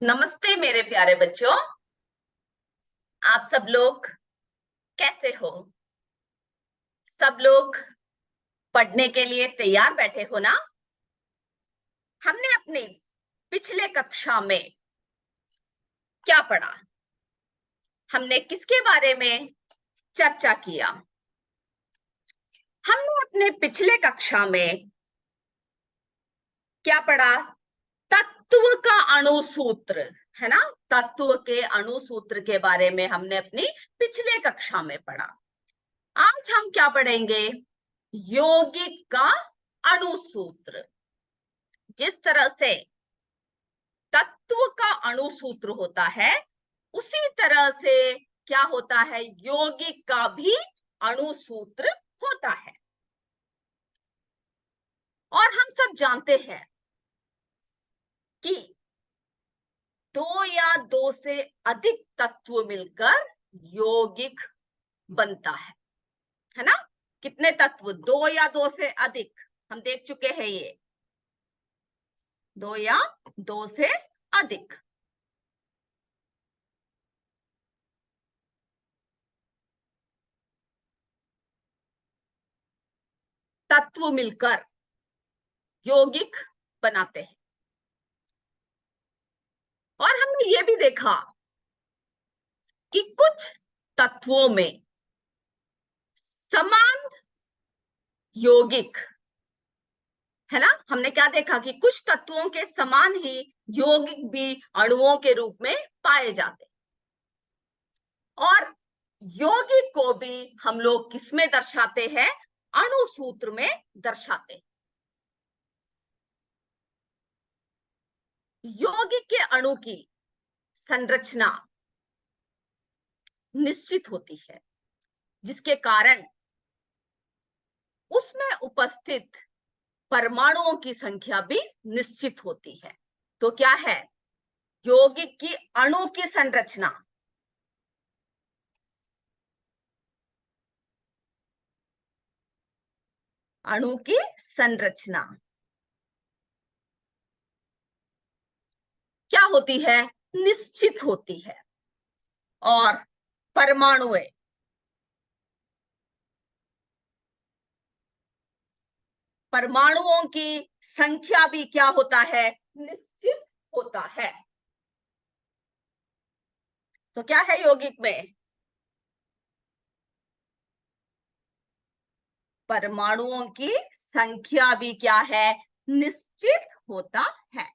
नमस्ते मेरे प्यारे बच्चों। आप सब लोग कैसे हो? सब लोग पढ़ने के लिए तैयार बैठे हो ना? हमने अपनी पिछले कक्षा में क्या पढ़ा? हमने किसके बारे में चर्चा किया? हमने अपने पिछले कक्षा में क्या पढ़ा? तत्व का अणुसूत्र, है ना? तत्व के अणुसूत्र के बारे में हमने अपनी पिछले कक्षा में पढ़ा। आज हम क्या पढ़ेंगे? यौगिक का अणुसूत्र। जिस तरह से तत्व का अणुसूत्र होता है, उसी तरह से क्या होता है, यौगिक का भी अणुसूत्र होता है। और हम सब जानते हैं कि दो या दो से अधिक तत्व मिलकर यौगिक बनता है ना? कितने तत्व? दो या दो से अधिक, हम देख चुके हैं ये, दो या दो से अधिक। तत्व मिलकर यौगिक बनाते हैं। और हमने ये भी देखा कि कुछ तत्वों में समान यौगिक, है ना? हमने क्या देखा कि कुछ तत्वों के समान ही यौगिक भी अणुओं के रूप में पाए जाते। और यौगिक को भी हम लोग किसमें दर्शाते हैं? अणुसूत्र में दर्शाते हैं। यौगिक के अणु की संरचना निश्चित होती है, जिसके कारण उसमें उपस्थित परमाणुओं की संख्या भी निश्चित होती है। तो क्या है? यौगिक की अणु की संरचना, अणु की संरचना क्या होती है? निश्चित होती है। और परमाणुएं, परमाणुओं की संख्या भी क्या होता है? निश्चित होता है। तो क्या है यौगिक में? परमाणुओं की संख्या भी क्या है? निश्चित होता है।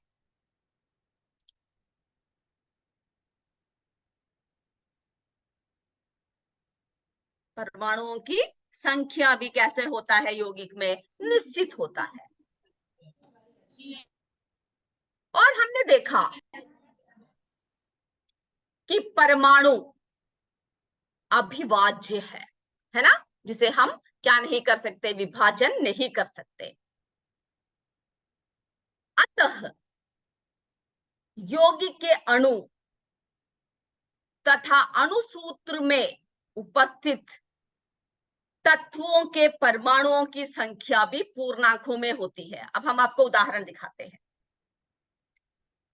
परमाणुओं की संख्या भी कैसे होता है यौगिक में? निश्चित होता है। और हमने देखा कि परमाणु अविभाज्य है ना? जिसे हम क्या नहीं कर सकते? विभाजन नहीं कर सकते। अतः यौगिक के अणु तथा अणुसूत्र में उपस्थित तत्वों के परमाणुओं की संख्या भी पूर्णांकों में होती है। अब हम आपको उदाहरण दिखाते हैं,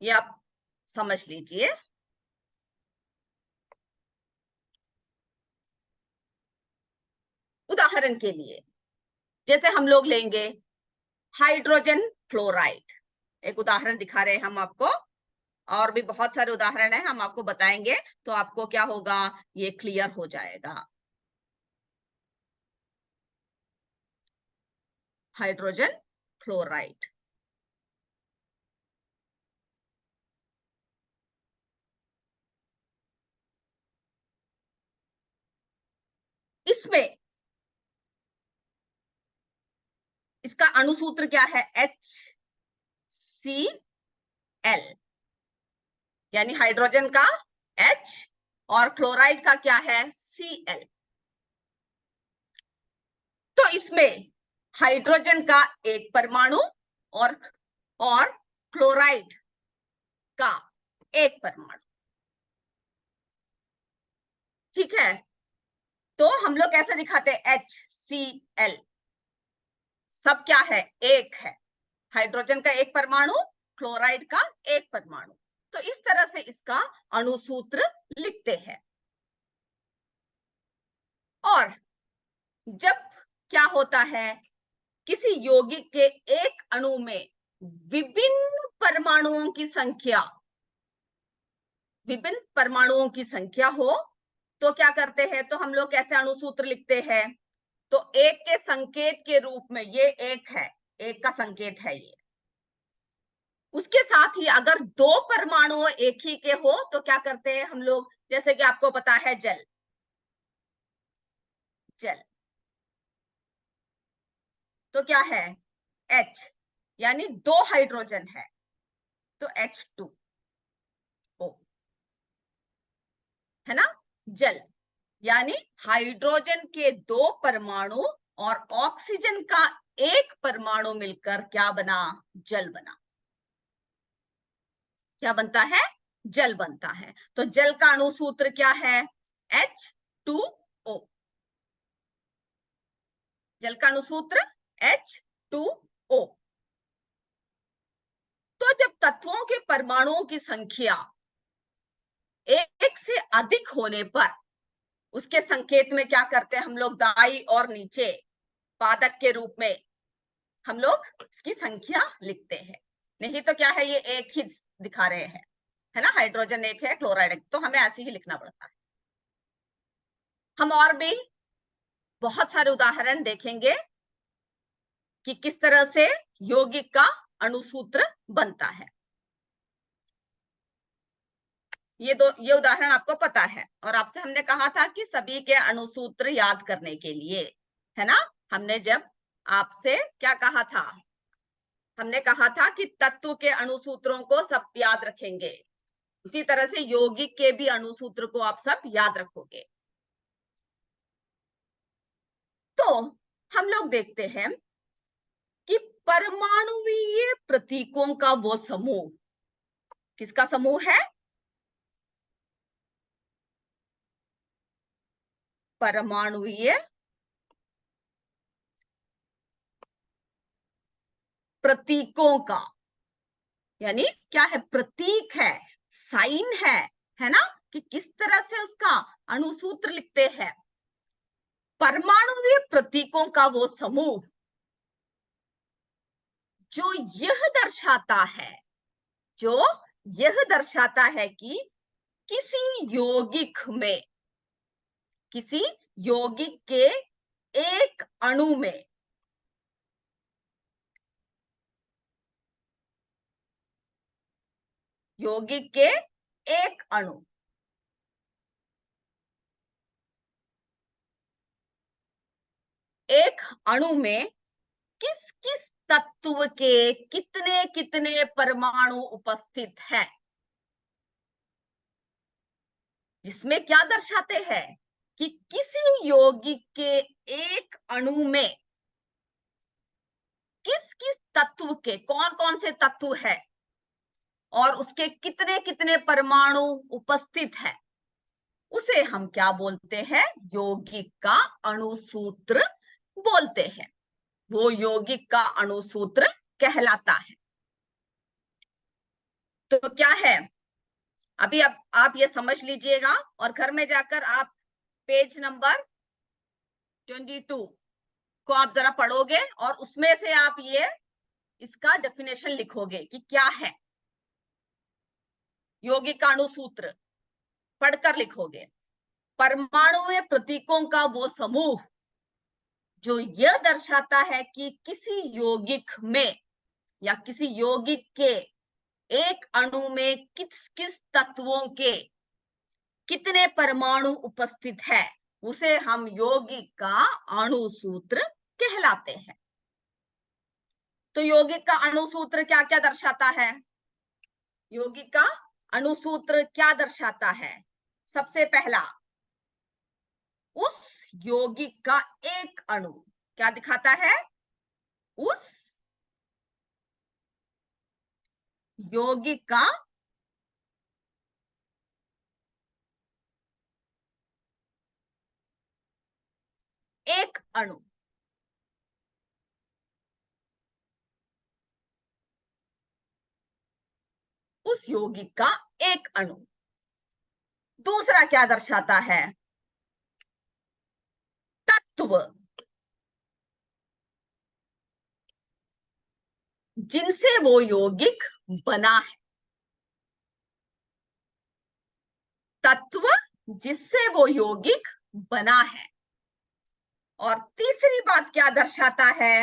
ये आप समझ लीजिए। उदाहरण के लिए जैसे हम लोग लेंगे हाइड्रोजन फ्लोराइड, एक उदाहरण दिखा रहे हैं हम आपको। और भी बहुत सारे उदाहरण हैं, हम आपको बताएंगे तो आपको क्या होगा, ये क्लियर हो जाएगा। हाइड्रोजन फ्लोराइड, इसमें इसका अणुसूत्र क्या है? HCl, यानी हाइड्रोजन का H और क्लोराइड का क्या है? Cl। तो इसमें हाइड्रोजन का एक परमाणु और क्लोराइड का एक परमाणु, ठीक है? तो हम लोग कैसे दिखाते हैं? HCl, सब क्या है? एक है। हाइड्रोजन का एक परमाणु, क्लोराइड का एक परमाणु। तो इस तरह से इसका अणुसूत्र लिखते हैं। और जब क्या होता है, किसी यौगिक के एक अणु में विभिन्न परमाणुओं की संख्या, विभिन्न परमाणुओं की संख्या हो, तो क्या करते हैं, तो हम लोग कैसे अणुसूत्र लिखते हैं, तो एक के संकेत के रूप में, ये एक है, एक का संकेत है ये, उसके साथ ही अगर दो परमाणु एक ही के हो तो क्या करते हैं हम लोग, जैसे कि आपको पता है जल, जल तो क्या है, H, यानी दो हाइड्रोजन है तो H2O, है ना। जल यानी हाइड्रोजन के दो परमाणु और ऑक्सीजन का एक परमाणु मिलकर क्या बना, जल बना। क्या बनता है, जल बनता है। तो जल का अणुसूत्र क्या है, H2O। जल का अणुसूत्र H2O। तो जब तत्वों के परमाणुओं की संख्या एक से अधिक होने पर उसके संकेत में क्या करते हैं हम लोग, दाई और नीचे पादक के रूप में हम लोग इसकी संख्या लिखते हैं। नहीं तो क्या है, ये एक ही दिखा रहे हैं, है ना, हाइड्रोजन एक है, क्लोराइड एक, तो हमें ऐसे ही लिखना पड़ता है। हम और भी बहुत सारे उदाहरण देखेंगे कि किस तरह से यौगिक का अणुसूत्र बनता है। ये उदाहरण आपको पता है, और आपसे हमने कहा था कि सभी के अणुसूत्र याद करने के लिए, है ना। हमने जब आपसे क्या कहा था, हमने कहा था कि तत्व के अणुसूत्रों को सब याद रखेंगे, उसी तरह से यौगिक के भी अणुसूत्र को आप सब याद रखोगे। तो हम लोग देखते हैं कि परमाणुवीय प्रतीकों का वो समूह, किसका समूह है, परमाणुवीय प्रतीकों का, यानी क्या है, प्रतीक है, साइन है ना, कि किस तरह से उसका अणुसूत्र लिखते हैं। परमाणुवीय प्रतीकों का वो समूह जो यह दर्शाता है, जो यह दर्शाता है कि किसी यौगिक में, किसी यौगिक के एक अणु में यौगिक के एक अणु एक अणु में किस किस तत्व के कितने कितने परमाणु उपस्थित है, जिसमें क्या दर्शाते हैं कि किसी यौगिक के एक अणु में किस किस तत्व के कौन कौन से तत्व है और उसके कितने कितने परमाणु उपस्थित है, उसे हम क्या बोलते हैं, यौगिक का अणुसूत्र बोलते हैं। वो यौगिक का अणुसूत्र कहलाता है। तो क्या है, अभी अब आप ये समझ लीजिएगा और घर में जाकर आप पेज नंबर 22 को आप जरा पढ़ोगे और उसमें से आप ये इसका डेफिनेशन लिखोगे कि क्या है यौगिक का अणुसूत्र, पढ़कर लिखोगे। परमाणुवीय प्रतीकों का वो समूह जो यह दर्शाता है कि किसी यौगिक में या किसी यौगिक के एक अणु में किस किस तत्वों के कितने परमाणु उपस्थित है, उसे हम यौगिक का अणुसूत्र कहलाते हैं। तो यौगिक का अणुसूत्र क्या क्या दर्शाता है, यौगिक का अणुसूत्र क्या दर्शाता है, सबसे पहला उस यौगिक का एक अणु क्या दिखाता है, उस यौगिक का एक अणु, उस उस यौगिक का एक अणु। दूसरा क्या दर्शाता है? तत्व जिनसे वो यौगिक बना है। तत्व जिससे वो यौगिक बना है। और तीसरी बात क्या दर्शाता है?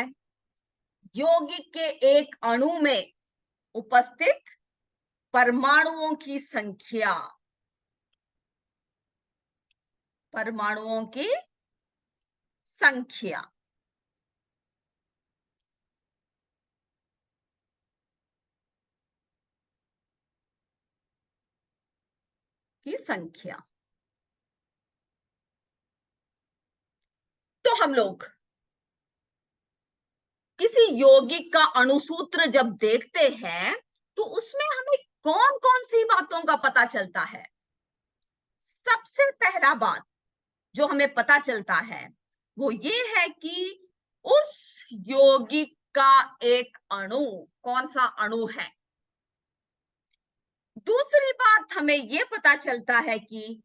यौगिक के एक अणु में उपस्थित परमाणुओं की संख्या। परमाणुओं की संख्या। की संख्या। तो हम लोग किसी यौगिक का अणुसूत्र जब देखते हैं तो उसमें हमें कौन कौन सी बातों का पता चलता है? सबसे पहला बात जो हमें पता चलता है वो ये है कि उस यौगिक का एक अणु कौन सा अणु है। दूसरी बात हमें ये पता चलता है कि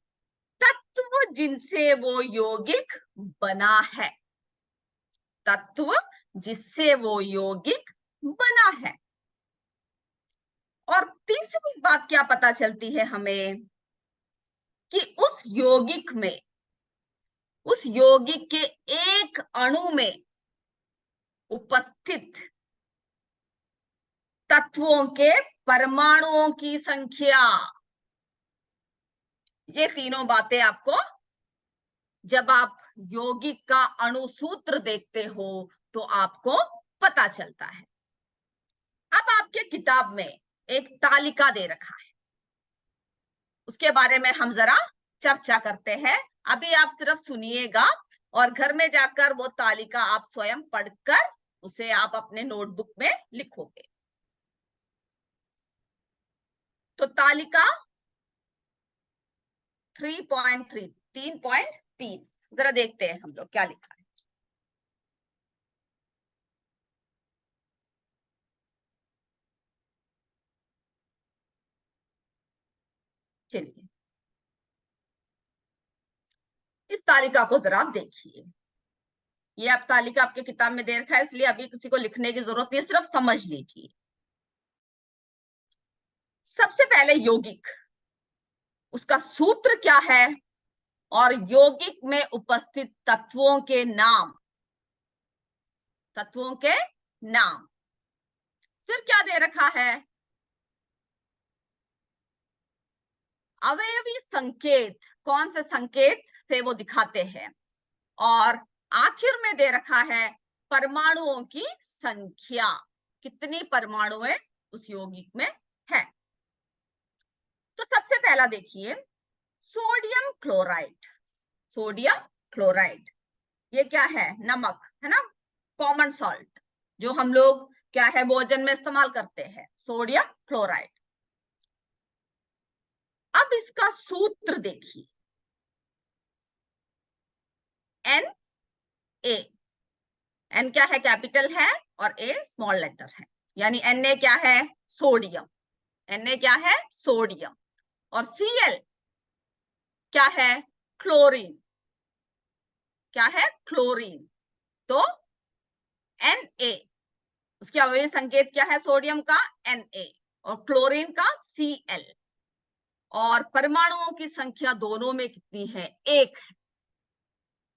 तत्व जिनसे वो यौगिक बना है। तत्व जिससे वो यौगिक बना है। और तीसरी बात क्या पता चलती है हमें कि उस यौगिक के एक अणु में उपस्थित तत्वों के परमाणुओं की संख्या। ये तीनों बातें आपको जब आप यौगिक का अणुसूत्र देखते हो तो आपको पता चलता है। अब आपके किताब में एक तालिका दे रखा है, उसके बारे में हम जरा चर्चा करते हैं। अभी आप सिर्फ सुनिएगा और घर में जाकर वो तालिका आप स्वयं पढ़कर उसे आप अपने नोटबुक में लिखोगे। तो तालिका 3.3 3.3 जरा देखते हैं हम लोग क्या लिखा है। चलिए इस तालिका को जरा आप देखिए। ये आप तालिका आपके किताब में दे रखा है, इसलिए अभी किसी को लिखने की जरूरत नहीं है, सिर्फ समझ लीजिए। सबसे पहले यौगिक, उसका सूत्र क्या है और यौगिक में उपस्थित तत्वों के नाम। तत्वों के नाम। फिर क्या दे रखा है? अवयवी संकेत, कौन से संकेत से वो दिखाते हैं। और आखिर में दे रखा है परमाणुओं की संख्या, कितनी परमाणुएं उस यौगिक में है। तो सबसे पहला देखिए सोडियम क्लोराइड। सोडियम क्लोराइड ये क्या है? नमक है ना, कॉमन सॉल्ट जो हम लोग क्या है भोजन में इस्तेमाल करते हैं, सोडियम क्लोराइड। अब इसका सूत्र देखिए, एन ए। एन क्या है? कैपिटल है और ए स्मॉल लेटर है, यानी Na क्या है? सोडियम। Na क्या है? सोडियम। और Cl क्या है? क्लोरीन। क्या है? क्लोरीन। तो Na उसकी अवयवी संकेत क्या है? सोडियम का Na और क्लोरीन का Cl। और परमाणुओं की संख्या दोनों में कितनी है? एक है।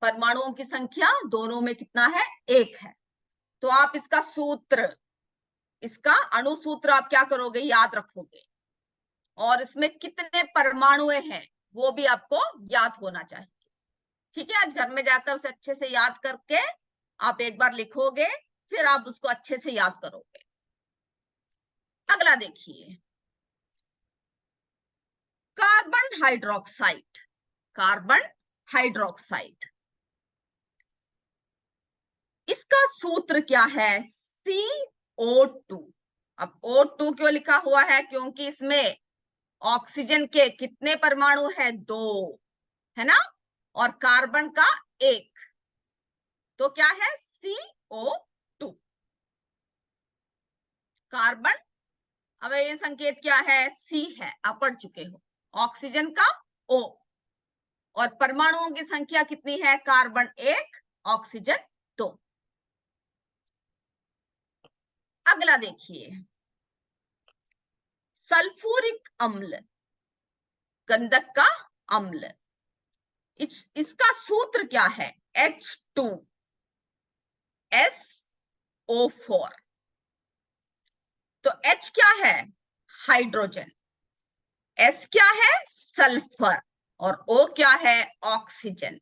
परमाणुओं की संख्या दोनों में कितना है? एक है। तो आप इसका सूत्र, इसका अणुसूत्र आप क्या करोगे? याद रखोगे। और इसमें कितने परमाणु हैं वो भी आपको याद होना चाहिए। ठीक है, आज घर में जाकर उसे अच्छे से याद करके आप एक बार लिखोगे, फिर आप उसको अच्छे से याद करोगे। अगला देखिए कार्बन हाइड्रोक्साइड। कार्बन हाइड्रोक्साइड इसका सूत्र क्या है? CO2। अब O2 क्यों लिखा हुआ है? क्योंकि इसमें ऑक्सीजन के कितने परमाणु है? 2 है ना, और कार्बन का 1। तो क्या है? CO2। कार्बन अवयवी संकेत क्या है? सी है, आप पढ़ चुके हो। ऑक्सीजन का O, और परमाणुओं की संख्या कितनी है? Carbon 1, oxygen 2। अगला देखिए, सल्फ्यूरिक अम्ल, गंधक का अम्ल, इसका सूत्र क्या है? H2SO4। तो H क्या है? हाइड्रोजन, S क्या है? सल्फर, और O क्या है? ऑक्सीजन,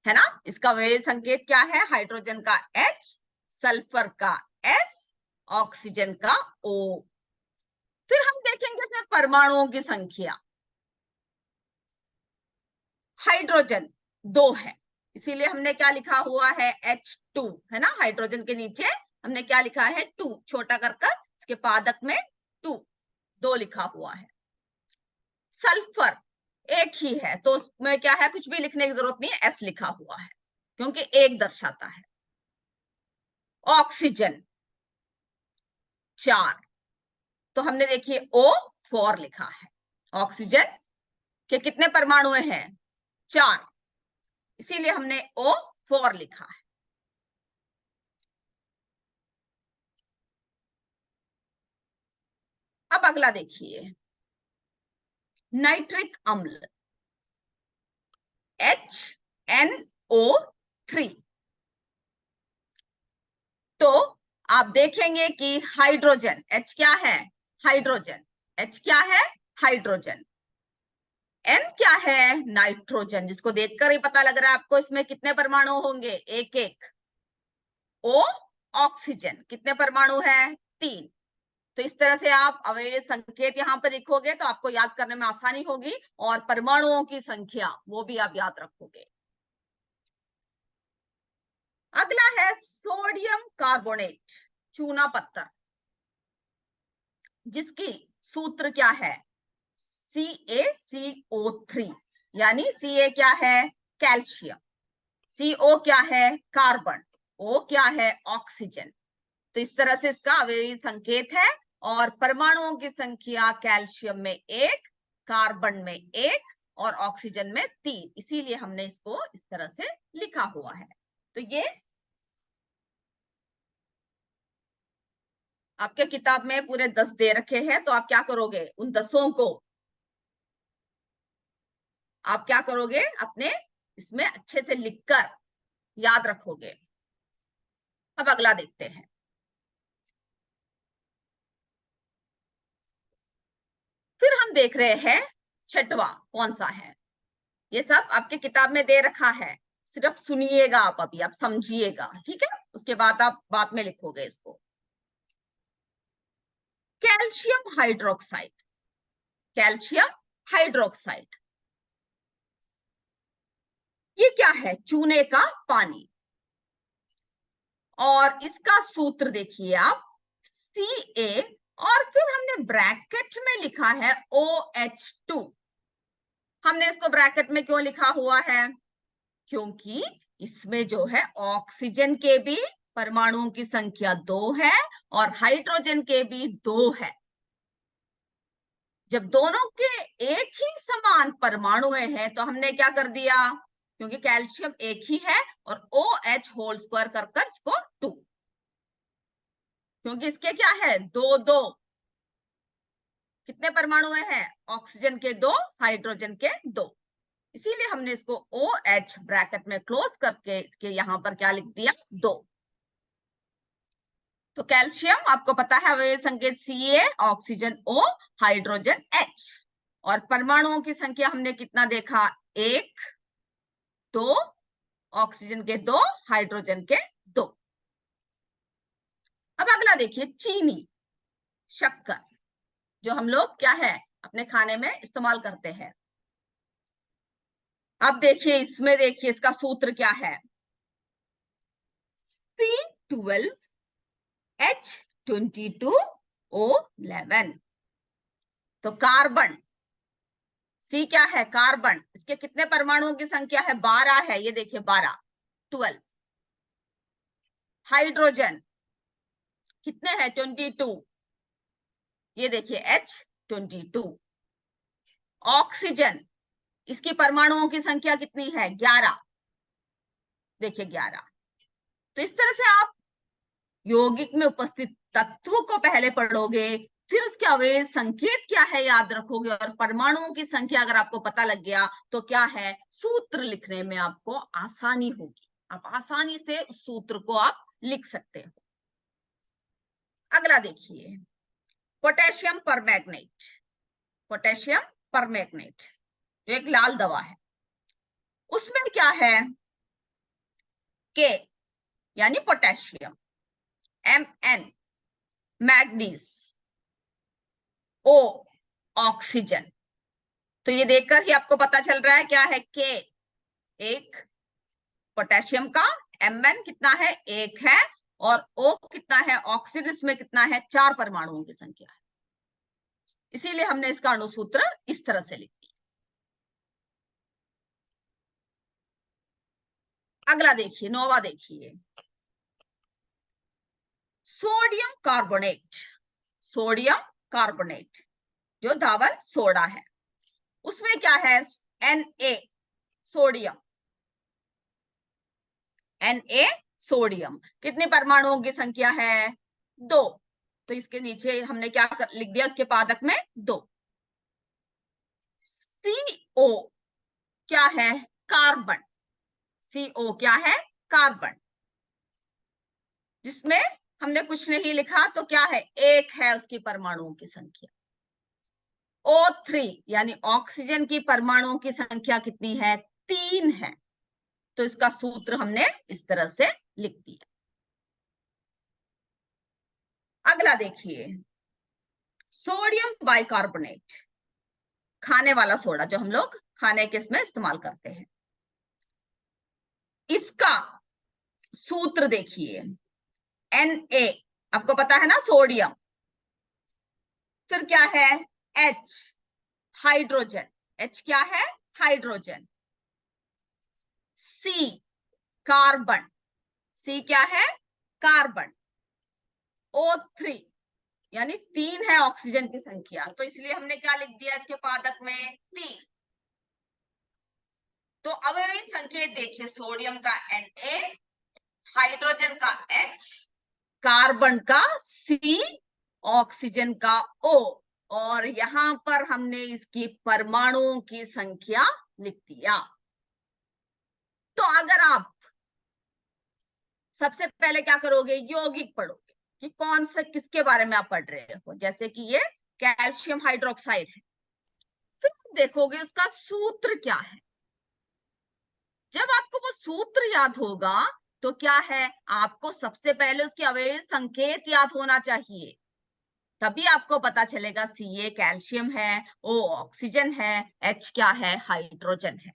है ना। इसका अवयवी संकेत क्या है? हाइड्रोजन का H, सल्फर का S, ऑक्सीजन का O। फिर हम देखेंगे इसमें परमाणुओं की संख्या। हाइड्रोजन 2 है, इसीलिए हमने क्या लिखा हुआ है? H2, है ना। हाइड्रोजन के नीचे हमने क्या लिखा है? 2, छोटा कर कर इसके पादक में 2, 2 लिखा हुआ है। सल्फर एक ही है, तो उसमें क्या है? कुछ भी लिखने की जरूरत नहीं है, S लिखा हुआ है, क्योंकि एक दर्शाता है। ऑक्सीजन 4, तो हमने देखिए O4 लिखा है। ऑक्सीजन के कितने परमाणु हैं? 4, इसीलिए हमने O4 लिखा है। अब अगला देखिए, नाइट्रिक अम्ल, HNO3। तो आप देखेंगे कि हाइड्रोजन H क्या है? हाइड्रोजन, H क्या है? हाइड्रोजन। N क्या है? नाइट्रोजन, जिसको देखकर ही पता लग रहा है आपको इसमें कितने परमाणु होंगे? एक एक। O, ऑक्सीजन, कितने परमाणु हैं? 3। तो इस तरह से आप अवयवी संकेत यहाँ पर लिखोगे तो आपको याद करने में आसानी होगी, और परमाणुओं की संख्या वो भी आप याद रखोगे। अगला है सोडियम कार्बोनेट, चूना पत्थर, जिसकी सूत्र क्या है? CaCO3, यानी Ca क्या है? कैल्शियम, CO क्या है? कार्बन, O क्या है? ऑक्सीजन। तो इस तरह से इसका अवयवी संकेत है, और परमाणुओं की संख्या कैल्शियम में 1, कार्बन में 1, और ऑक्सीजन में 3, इसीलिए हमने इसको इस तरह से लिखा हुआ है। तो ये आपके किताब में पूरे 10 दे रखे हैं, तो आप क्या करोगे? उन 10 को आप क्या करोगे? अपने इसमें अच्छे से लिखकर याद रखोगे। अब अगला देखते हैं, फिर हम देख रहे हैं छठवा कौन सा है। ये सब आपके किताब में दे रखा है, सिर्फ सुनिएगा आप, अभी आप समझिएगा, ठीक है। उसके बाद आप बाद में लिखोगे इसको। कैल्शियम हाइड्रोक्साइड, कैल्शियम हाइड्रोक्साइड, ये क्या है? चूने का पानी, और इसका सूत्र देखिए आप, Ca, और फिर हमने ब्रैकेट में लिखा है OH2। हमने इसको ब्रैकेट में क्यों लिखा हुआ है? क्योंकि इसमें जो है ऑक्सीजन के भी परमाणुओं की संख्या 2 है, और हाइड्रोजन के भी 2 है। जब दोनों के एक ही समान परमाणु हैं, तो हमने क्या कर दिया? क्योंकि कैल्शियम एक ही है, और OH होल स्क्वायर कर कर इसको 2, क्योंकि इसके क्या है? 2 2, कितने परमाणु हैं? ऑक्सीजन के 2, हाइड्रोजन के 2, इसीलिए हमने इसको OH ब्रैकेट में क्लोज करके इसके यहां पर क्या लिख दिया? 2। तो कैल्शियम आपको पता है अवयवी संकेत Ca, oxygen O, hydrogen H, और परमाणुओं की संख्या हमने कितना देखा? 1 2, ऑक्सीजन के 2, हाइड्रोजन के 2। अब अगला देखिए, चीनी, शक्कर, जो हम लोग क्या है अपने खाने में इस्तेमाल करते हैं। अब देखिए इसमें, देखिए इसका सूत्र क्या है? C12H22O11। तो कार्बन, सी क्या है? कार्बन, इसके कितने परमाणुओं की संख्या है? 12 है, ये देखिए 12, 12। हाइड्रोजन कितने हैं? 22। ये देखिए H22। ऑक्सीजन, इसकी परमाणुओं की संख्या कितनी है? 11। देखिए 11। तो इस तरह से आप यौगिक में उपस्थित तत्व को पहले पढ़ोगे, फिर उसके अवयव संकेत क्या है याद रखोगे, और परमाणुओं की संख्या अगर आपको पता लग गया तो क्या है, सूत्र लिखने में आपको आसानी होगी। आप आसानी से उस सूत्र को आप लिख सकते हो। अगला देखिए, पोटेशियम परमैंगनेट। पोटेशियम परमैंगनेट जो एक लाल दवा है, उसमें क्या है, के यानी potassium, Mn manganese, O oxygen. तो ये देखकर ही आपको पता चल रहा है क्या है, के एक पोटेशियम का, Mn कितना है, 1 है, और O कितना है, ऑक्सीजन, इसमें कितना है, 4 परमाणुओं की संख्या है। इसीलिए हमने इसका अणुसूत्र इस तरह से लिख दिया। अगला देखिए, नौवा देखिए, सोडियम कार्बोनेट। सोडियम कार्बोनेट जो धावन सोडा है, उसमें क्या है, Na सोडियम। Na सोडियम, कितने परमाणुओं की संख्या है, 2। तो इसके नीचे हमने क्या लिख दिया, उसके पादक में 2। CO क्या है, कार्बन। CO क्या है, कार्बन, जिसमें हमने कुछ नहीं लिखा तो क्या है, 1 है उसकी परमाणुओं की संख्या। O3 यानी ऑक्सीजन की परमाणुओं की संख्या कितनी है, 3 है। तो इसका सूत्र हमने इस तरह से लिख दिया। अगला देखिए, सोडियम बाइकार्बोनेट, खाने वाला सोडा जो हम लोग खाने के इसमें इस्तेमाल करते हैं, इसका सूत्र देखिए, Na आपको पता है ना, सोडियम, फिर क्या है, H हाइड्रोजन, H क्या है, हाइड्रोजन, C कार्बन, C क्या है, कार्बन, O3 यानी 3 है ऑक्सीजन की संख्या, तो इसलिए हमने क्या लिख दिया इसके पादक में, 3। तो अवयवी संकेत देखिए, सोडियम का Na, हाइड्रोजन का H, कार्बन का C, ऑक्सीजन का O, और यहां पर हमने इसकी परमाणुओं की संख्या लिख दिया। तो अगर आप सबसे पहले क्या करोगे, यौगिक पढ़ोगे कि कौन से किसके बारे में आप पढ़ रहे हो, जैसे कि ये कैल्शियम हाइड्रोक्साइड है, फिर देखोगे उसका सूत्र क्या है। जब आपको वो सूत्र याद होगा तो क्या है, आपको सबसे पहले उसके अवयव संकेत याद होना चाहिए, तभी आपको पता चलेगा Ca कैल्शियम है, O ऑक्सीजन है, H क्या है, हाइड्रोजन है।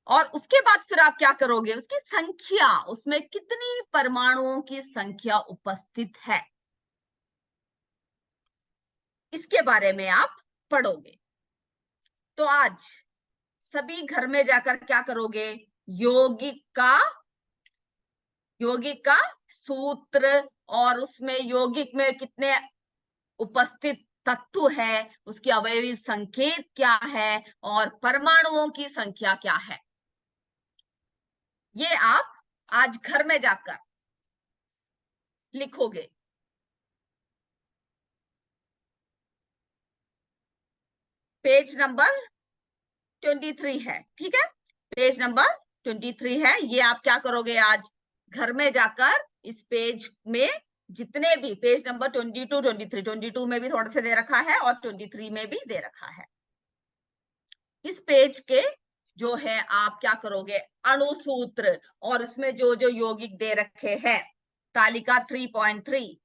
और उसके बाद फिर आप क्या करोगे, उसकी संख्या, उसमें कितनी परमाणुओं की संख्या उपस्थित है, इसके बारे में आप पढ़ोगे। तो आज सभी घर में जाकर क्या करोगे, यौगिक का सूत्र, और उसमें यौगिक में कितने उपस्थित तत्व है, उसकी अवयवी संकेत क्या है, और परमाणुओं की संख्या क्या है, ये आप आज घर में जाकर लिखोगे। पेज नंबर 23 है, ठीक है, पेज नंबर 23 है। ये आप क्या करोगे, आज घर में जाकर इस पेज में जितने भी पेज नंबर 22, 23, 22 में भी थोड़ा सा दे रखा है और 23 में भी दे रखा है, इस पेज के जो है आप क्या करोगे, अणुसूत्र, और इसमें जो जो यौगिक दे रखे हैं, तालिका 3.3,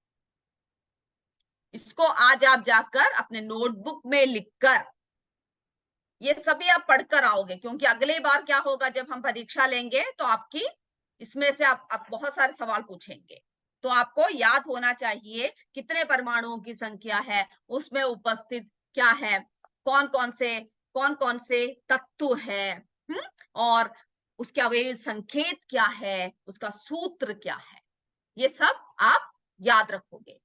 इसको आज आप जाकर अपने नोटबुक में लिखकर ये सभी आप पढ़कर आओगे, क्योंकि अगली बार क्या होगा, जब हम परीक्षा लेंगे तो आपकी इसमें से आप बहुत सारे सवाल पूछेंगे, तो आपको याद होना चाहिए कितने परमाणुओं की संख्या है, उसमें उपस्थित क्या है, कौन कौन से तत्व है, और उसके अवयव संकेत क्या है, उसका सूत्र क्या है, ये सब आप याद रखोगे।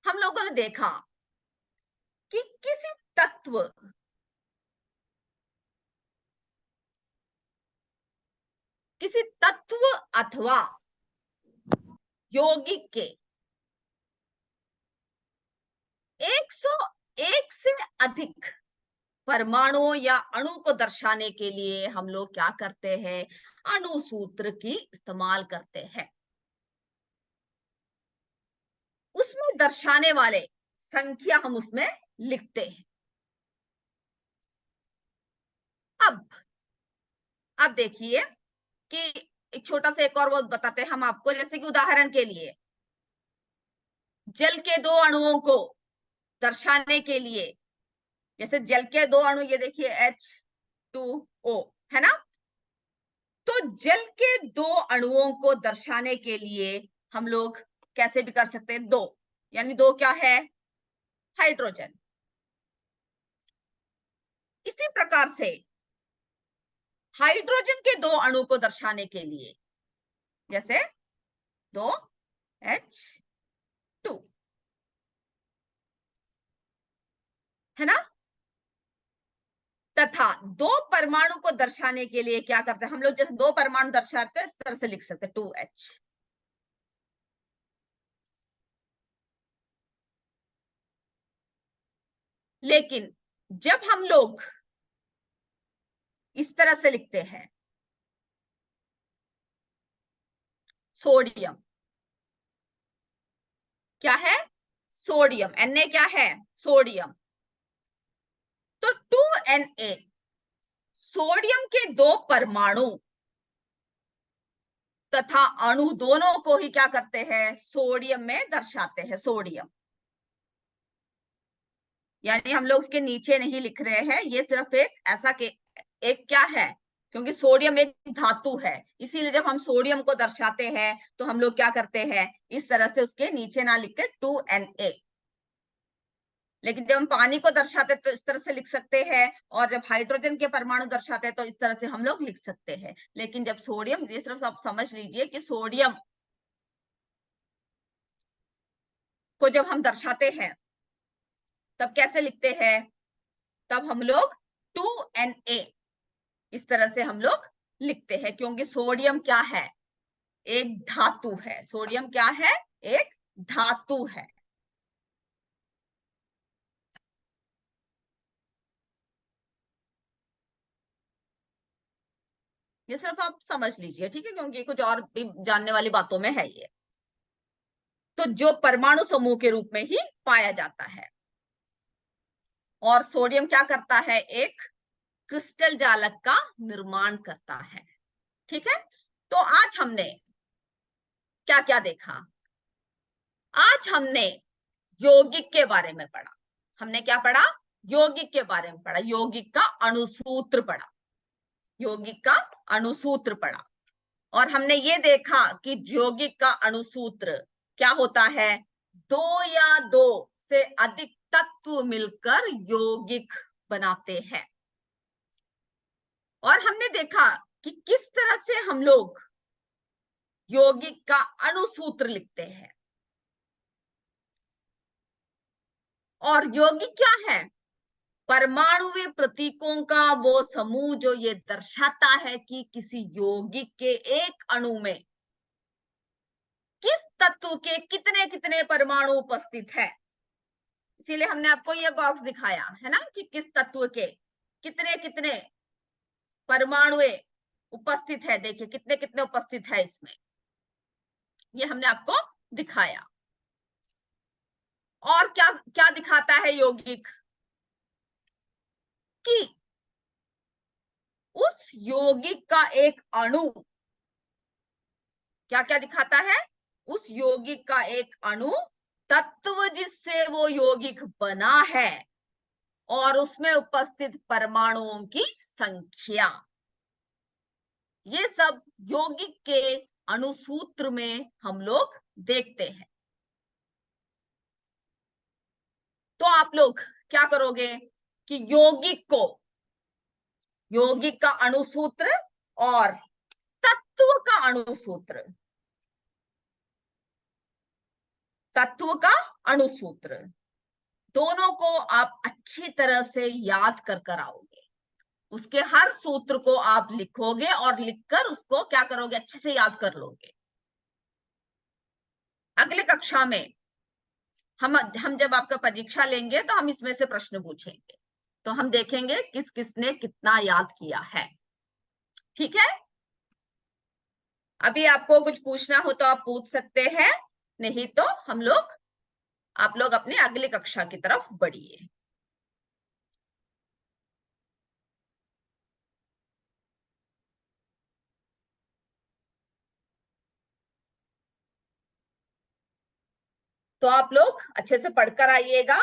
हम लोगों ने देखा कि किसी तत्व अथवा यौगिक के 101 से अधिक परमाणुओं या अणु को दर्शाने के लिए हम लोग क्या करते हैं, अणु सूत्र की इस्तेमाल करते हैं। उसमें दर्शाने वाले संख्या हम उसमें लिखते हैं। अब देखिए कि एक छोटा सा एक और वो बताते हैं हम आपको, जैसे कि उदाहरण के लिए जल के 2 अणुओं को दर्शाने के लिए, जैसे जल के 2 अणु, ये देखिए H2O है ना, तो जल के 2 अणुओं को दर्शाने के लिए हम लोग कैसे भी कर सकते हैं, 2 यानी 2 क्या है, हाइड्रोजन। इसी प्रकार से हाइड्रोजन के 2 अणु को दर्शाने के लिए, जैसे 2H2 है ना, तथा 2 परमाणु को दर्शाने के लिए क्या करते हैं हम लोग, जैसे 2 परमाणु दर्शाते हैं इस तरह से लिख सकते हैं 2H। लेकिन जब हम लोग इस तरह से लिखते हैं सोडियम, क्या है, सोडियम, Na क्या है, सोडियम, तो 2Na सोडियम के 2 परमाणु तथा अणु दोनों को ही क्या करते हैं, सोडियम में दर्शाते हैं, सोडियम। यानी हम लोग उसके नीचे नहीं लिख रहे हैं, ये सिर्फ एक ऐसा के एक क्या है, क्योंकि सोडियम एक धातु है, इसीलिए जब हम सोडियम को दर्शाते हैं तो हम लोग क्या करते हैं, इस तरह से उसके नीचे ना लिख के 2Na। लेकिन जब हम पानी को दर्शाते हैं तो इस तरह से लिख सकते हैं, और जब हाइड्रोजन के परमाणु दर्शाते हैं तो इस तरह से हम लोग लिख सकते हैं। लेकिन जब सोडियम, ये सिर्फ आप समझ लीजिए कि सोडियम को जब हम दर्शाते हैं तब कैसे लिखते हैं, तब हम लोग 2Na इस तरह से हम लोग लिखते हैं, क्योंकि सोडियम क्या है, एक धातु है, सोडियम क्या है, एक धातु है। ये सिर्फ आप समझ लीजिए, ठीक है, क्योंकि कुछ और भी जानने वाली बातों में है ये। तो जो परमाणु समूह के रूप में ही पाया जाता है, और सोडियम क्या करता है, एक क्रिस्टल जालक का निर्माण करता है। ठीक है, तो आज हमने क्या क्या देखा, आज हमने यौगिक के बारे में पढ़ा। हमने क्या पढ़ा, यौगिक के बारे में पढ़ा, यौगिक का अणुसूत्र पढ़ा, यौगिक का अणुसूत्र पढ़ा। और हमने ये देखा कि यौगिक का अणुसूत्र क्या होता है, 2 या 2 से अधिक तत्व मिलकर यौगिक बनाते हैं। और हमने देखा कि किस तरह से हम लोग यौगिक का अणुसूत्र लिखते हैं। और यौगिक क्या है, परमाणुवीय प्रतीकों का वो समूह जो ये दर्शाता है कि किसी यौगिक के एक अणु में किस तत्व के कितने कितने परमाणु उपस्थित है। इसीलिए हमने आपको ये बॉक्स दिखाया है ना, कि किस तत्व के कितने कितने परमाणु उपस्थित है, देखिए कितने कितने उपस्थित है इसमें, ये हमने आपको दिखाया। और क्या क्या दिखाता है यौगिक, कि उस यौगिक का एक अणु, क्या क्या दिखाता है, उस यौगिक का एक अणु, तत्व जिससे वो यौगिक बना है, और उसमें उपस्थित परमाणुओं की संख्या, ये सब यौगिक के अणुसूत्र में हम लोग देखते हैं। तो आप लोग क्या करोगे कि यौगिक का अणुसूत्र और तत्व का अणुसूत्र, तत्व का अणुसूत्र, दोनों को आप अच्छी तरह से याद कर आओगे। उसके हर सूत्र को आप लिखोगे और लिखकर उसको क्या करोगे, अच्छे से याद कर लोगे। अगले कक्षा में हम जब आपका परीक्षा लेंगे तो हम इसमें से प्रश्न पूछेंगे, तो हम देखेंगे किस किसने कितना याद किया है। ठीक है, अभी आपको कुछ पूछना हो तो आप पूछ सकते हैं, नहीं तो आप लोग अपने अगली कक्षा की तरफ बढ़िए। तो आप लोग अच्छे से पढ़कर आइएगा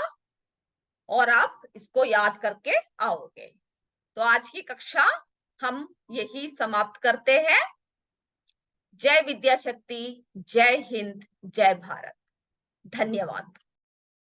और आप इसको याद करके आओगे। तो आज की कक्षा हम यही समाप्त करते हैं। जय विद्या शक्ति, जय हिंद, जय भारत। धन्यवाद।